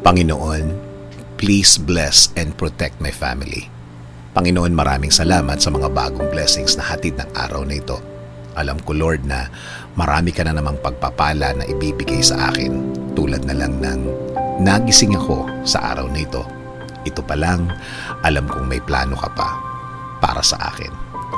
Panginoon, please bless and protect my family. Panginoon, maraming salamat sa mga bagong blessings na hatid ng araw na ito. Alam ko, Lord, na marami ka na namang pagpapala na ibibigay sa akin, tulad na lang ng nagising ako sa araw na ito. Ito pa lang, alam kong may plano ka pa para sa akin.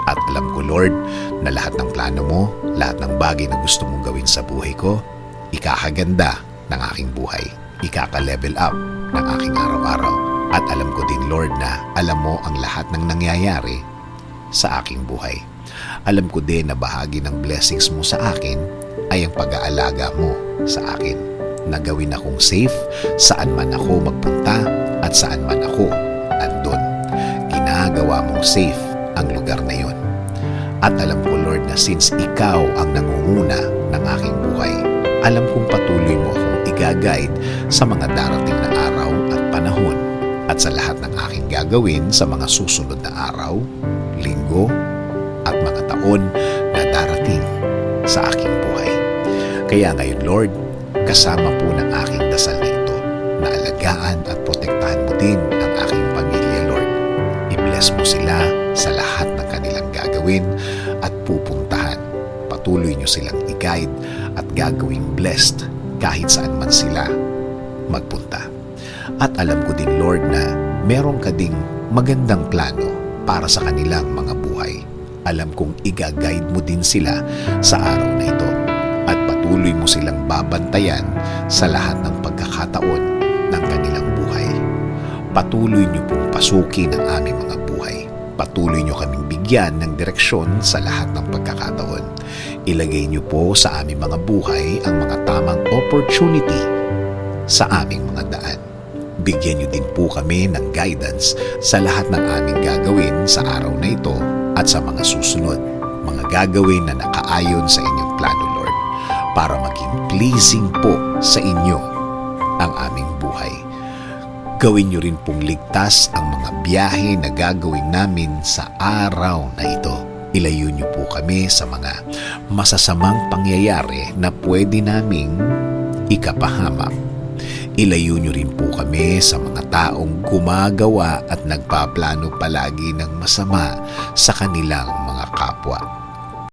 At alam ko, Lord, na lahat ng plano mo, lahat ng bagay na gusto mong gawin sa buhay ko, ikakaganda ng aking buhay. Ikaka-level up ng aking araw-araw. At alam ko din, Lord, na alam mo ang lahat ng nangyayari sa aking buhay. Alam ko din na bahagi ng blessings mo sa akin ay ang pag-aalaga mo sa akin. Na gawin akong safe saan man ako magpunta at saan man ako andun. Ginagawa mong safe ang lugar na yon. At alam ko, Lord, na since ikaw ang nangunguna ng aking buhay, alam kong patuloy mo akong i-guide sa mga darating na araw at panahon at sa lahat ng aking gagawin sa mga susunod na araw, linggo, at mga taon na darating sa aking buhay. Kaya ngayon, Lord, kasama po ng aking dasal na ito na alagaan at protektahan mo din ang aking pamilya, Lord. I-bless mo sila sa lahat ng kanilang gagawin at pupuntahan. Patuloy niyo silang i-guide at gagawing blessed kahit saan man sila magpunta. At alam ko din, Lord, na meron ka ding magandang plano para sa kanilang mga buhay. Alam kong i-guide mo din sila sa araw na ito at patuloy mo silang babantayan sa lahat ng pagkakataon ng kanilang buhay. Patuloy niyo pong pasukin ang aming mga buhay. Patuloy niyo kaming bigyan ng direksyon sa lahat ng pagkakataon. Ilagay niyo po sa aming mga buhay ang mga tamang opportunity sa aming mga daan. Bigyan niyo din po kami ng guidance sa lahat ng aming gagawin sa araw na ito at sa mga susunod. Mga gagawin na nakaayon sa inyong plano, Lord, para maging pleasing po sa inyo ang aming buhay. Gawin niyo rin pong ligtas ang mga biyahe na gagawin namin sa araw na ito. Ilayo niyo po kami sa mga masasamang pangyayari na pwede naming ikapahamak. Ilayo niyo rin po kami sa mga taong gumagawa at nagpaplano palagi ng masama sa kanilang mga kapwa.